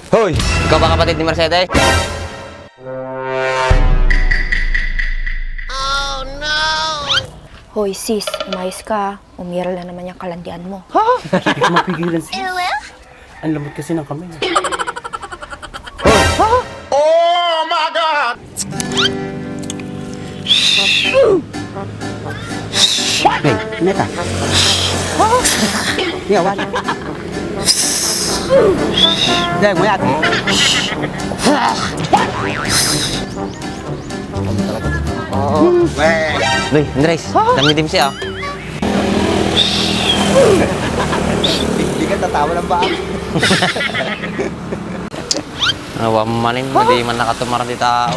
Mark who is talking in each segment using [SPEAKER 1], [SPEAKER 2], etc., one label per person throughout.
[SPEAKER 1] Hoy, ikaw ba kapatid ni Mercedes?
[SPEAKER 2] Hoy sis, umayos ka. Umiral na naman yung kalandian mo.
[SPEAKER 3] Ha? Hindi ko mapigilan sis. Ang lambot kasi ng kamay.
[SPEAKER 1] Hoy!
[SPEAKER 3] Ha?
[SPEAKER 4] Oh my God!
[SPEAKER 3] Hey, neta. Ha? Yawan. Dahil mo yata.
[SPEAKER 1] Uy, Andres, dami-dim siya.
[SPEAKER 3] Hindi ka tatawa ng baka.
[SPEAKER 1] Nawamanin, hindi man nakatumar di tao.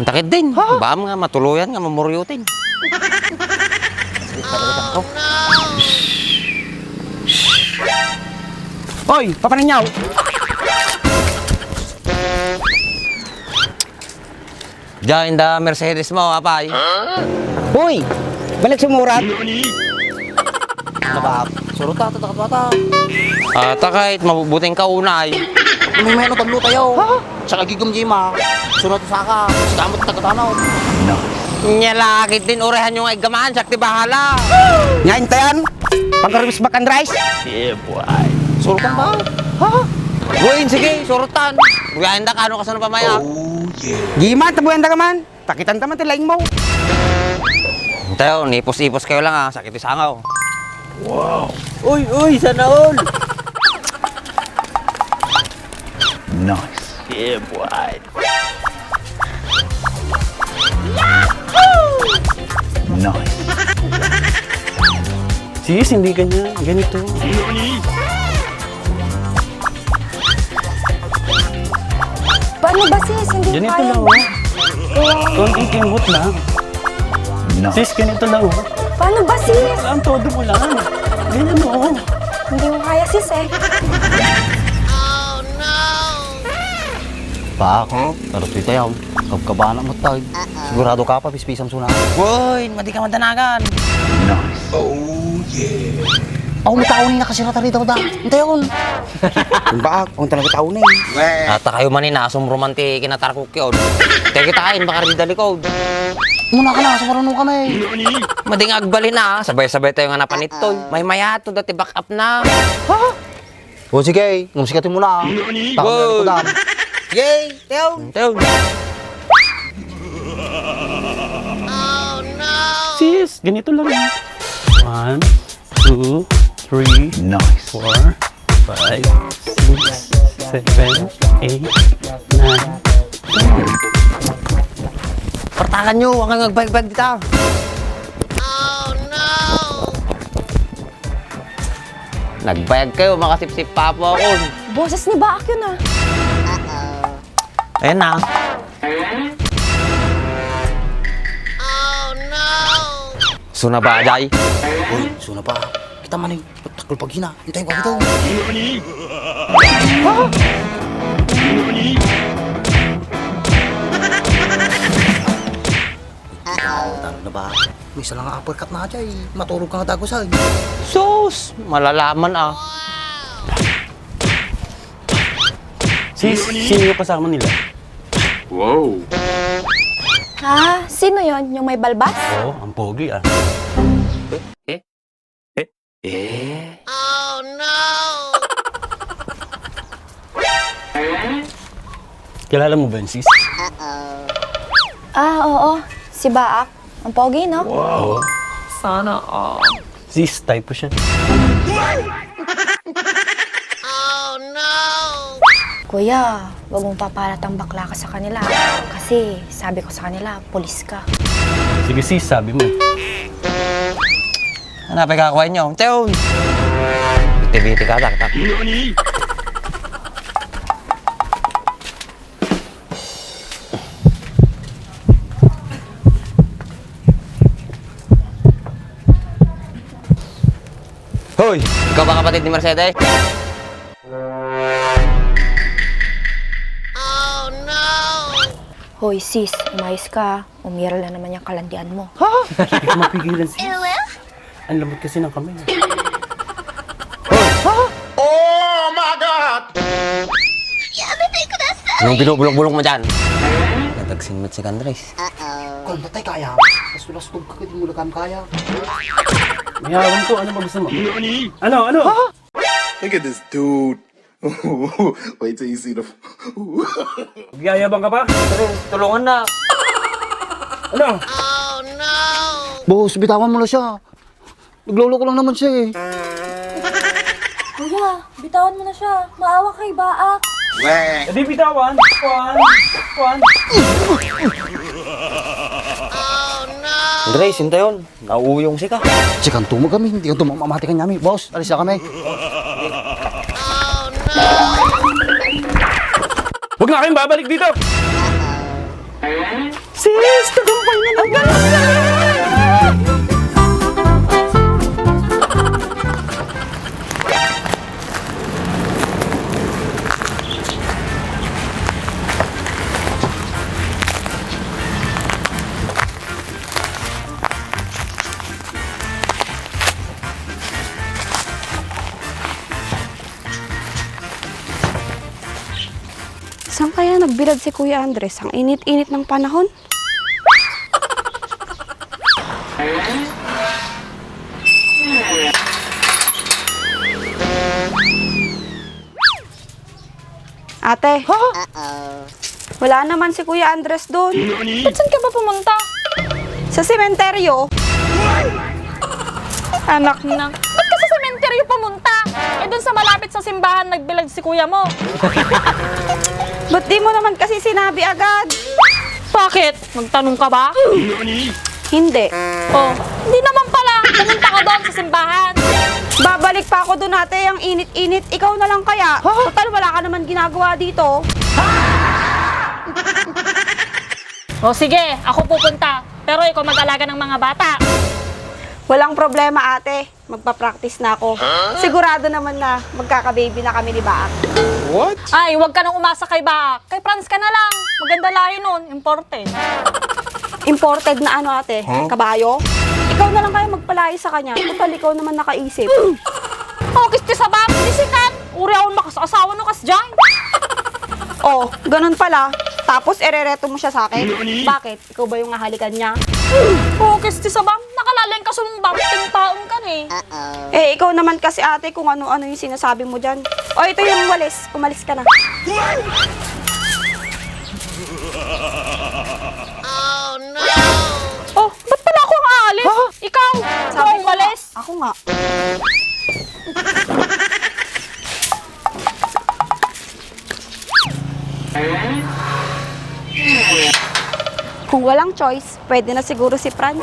[SPEAKER 1] Ang takit din. Baam nga, matuluyan nga, mamuryutin.
[SPEAKER 3] Hoy, papaninyaw.
[SPEAKER 1] Diyan, the Mercedes mo, apay.
[SPEAKER 3] Hoy, balik sumurat.
[SPEAKER 1] Nabak, surot ta, tatakot bata. Takait, mabubuting kaunay.
[SPEAKER 5] May mayroon tablo tayo. Sa kagigom jima. Sunod sa ka. Sa kamot tagatanaw.
[SPEAKER 1] Nyalakit din, orehan yung igamaan, sakti bahala.
[SPEAKER 3] Ngayon tayan. Pagkaribis back and rice.
[SPEAKER 5] Surutan ba?
[SPEAKER 1] Buhin, sige, surutan. Buyahin da, kano ka sa pamaya.
[SPEAKER 3] Gima, tabuyan ka man. Takitan taman tilaing mo.
[SPEAKER 1] Tayo, nipos-ipos kayo lang sakit isangaw.
[SPEAKER 5] Uy, sana all.
[SPEAKER 4] Nice.
[SPEAKER 5] Yeah, boy.
[SPEAKER 4] Nice.
[SPEAKER 3] Sis, hindi ganyan. Ganito.
[SPEAKER 2] Paano ba sis? Hindi ko
[SPEAKER 3] Ganito
[SPEAKER 2] kaya.
[SPEAKER 3] lang, oh. Konting kimbot lang.
[SPEAKER 4] Nice.
[SPEAKER 3] Sis, ganito lang, oh.
[SPEAKER 2] Paano ba sis?
[SPEAKER 3] Ang todo mo lang. Ganyan, oh.
[SPEAKER 2] Hindi ko kaya sis eh.
[SPEAKER 5] Pak, tarot ito yaw. Kabkabana mo tayo. Sigurado ka pa, pispisam suna.
[SPEAKER 1] Buhin, madi ka madanagan.
[SPEAKER 4] Nice.
[SPEAKER 5] Ako may tao na nakasirata rito da. Hintay yun.
[SPEAKER 3] Yung baak, kung talaga tao na eh.
[SPEAKER 1] Ata kayo manin asong romantik kinatarkok yun. Teka kita kain, baka rin dalikod.
[SPEAKER 5] Muna ka na, sa marunong kami.
[SPEAKER 1] Mading agbalin na, sabay-sabay tayo nga napanit to. May mayato, dati back up na.
[SPEAKER 5] O sige, ngumsikatin mo na. Takot na ko da.
[SPEAKER 1] Yay! Teo! Teo!
[SPEAKER 3] Sis, ganito lang, oh. 1, 2, 3,
[SPEAKER 4] Nice.
[SPEAKER 3] 4, 5, 6, 7, 8, 9.
[SPEAKER 1] Partakan nyo, huwag kang nagbag-bag dito. Nagbayag kayo, makasip-sip pa po ako.
[SPEAKER 2] Boses ni Baak yun ah.
[SPEAKER 1] Ayan na. Suna ba, Jai?
[SPEAKER 5] Uy, suna pa. Kita man eh. Takol pag hina. Hintay ko ito. Talo na ba? May isa lang ang uppercut na dyan. Maturog ka nga dagos ay.
[SPEAKER 1] Sus! Malalaman
[SPEAKER 3] Sis, sino yung kasama nila?
[SPEAKER 4] Wow.
[SPEAKER 2] Ha? Sino yon? Yung may balbas?
[SPEAKER 3] Oo, ang pogi, ah. Kilala mo ba yun, sis?
[SPEAKER 2] Oo. Si Baak. Ang pogi, no?
[SPEAKER 3] Oo. Sana, sis, type ko siya.
[SPEAKER 2] Kuya, wag mong papalat ang bakla ka sa kanila. Kasi sabi ko sa kanila, pulis ka.
[SPEAKER 3] Sige, sis, sabi mo.
[SPEAKER 1] Hanapin kakakuha nyo. Teo! Biti-biti ka, tak. Hoy! Ikaw ba kapatid ni Mercedes?
[SPEAKER 2] Hoy sis, umayos ka. Umiral na naman yung kalandian mo.
[SPEAKER 3] Hindi ko mapigilan sis. Ang lamot kasi ng kamay.
[SPEAKER 1] Anong binubulong-bulong mo dyan? Natagsin mo si Andres.
[SPEAKER 5] Kung batay kaya, lastog ka di mo lang kaya.
[SPEAKER 3] Mayawan to, ano ba gusto mo? Ano?
[SPEAKER 6] Look at this dude. Wait till you see the.
[SPEAKER 3] Magyayabang ka pa?
[SPEAKER 1] Andres, tulungan na.
[SPEAKER 3] Ano?
[SPEAKER 5] Boss, bitawan mo na siya. Nagloloko lang naman siya eh.
[SPEAKER 2] Kuya, bitawan mo na siya. Maawa kay Baak.
[SPEAKER 3] Hindi bitawan. Juan.
[SPEAKER 1] Andres, hinta yun. Nauuyong si ka.
[SPEAKER 5] Sikan tumo kami, hindi ka tumamamati ka nyami. Boss, alis na kami.
[SPEAKER 3] Huwag na kayong babalik dito! Sis, tagumpay na lang!
[SPEAKER 7] Saan kaya nagbilad si Kuya Andres? Ang init-init ng panahon. Ate. Wala naman si Kuya Andres doon.
[SPEAKER 2] Ba't saan ka ba pumunta?
[SPEAKER 7] Sa sementeryo.
[SPEAKER 2] Anak na. Ba't ka sa sementeryo pumunta? Eh dun sa malapit sa simbahan nagbilag si kuya mo.
[SPEAKER 7] Ba't di mo naman kasi sinabi agad?
[SPEAKER 2] Bakit? Magtanong ka ba?
[SPEAKER 7] Hindi.
[SPEAKER 2] Oh, hindi naman pala. Pumunta ka doon sa simbahan.
[SPEAKER 7] Babalik pa ako doon ate, ang init-init. Ikaw na lang kaya. Total, wala ka naman ginagawa dito.
[SPEAKER 2] O sige, ako pupunta. Pero ikaw mag-alaga ng mga bata.
[SPEAKER 7] Walang problema ate. Magpa-practice na ako. Sigurado naman na magkaka-baby na kami ni Baak.
[SPEAKER 2] Ay, huwag ka nang umasa kay Baak. Kay Franz ka na lang. Maganda lahi nun. Important.
[SPEAKER 7] Imported na ano ate? Kabayo? Ikaw na lang kaya magpalayo sa kanya. Total, ikaw naman nakaisip.
[SPEAKER 2] Focus ka sa Baak. Disikan. Uri ako makasasawa no kas dyan.
[SPEAKER 7] Oh, ganun pala. Tapos erereto mo siya sa akin. Bakit? Ikaw ba yung nahalikan niya?
[SPEAKER 2] Focus ka sa Baak. Nakalalang ka sumumbang. Ting-taong ka eh.
[SPEAKER 7] Eh, ikaw naman kasi ate kung ano-ano yung sinasabi mo dyan. O, ito yung walis. Umalis ka na.
[SPEAKER 2] Oh, ba't pala ako ang aalis? Ikaw. Ikaw ang umalis.
[SPEAKER 7] Ako nga. Kung walang choice, pwede na siguro si Franz.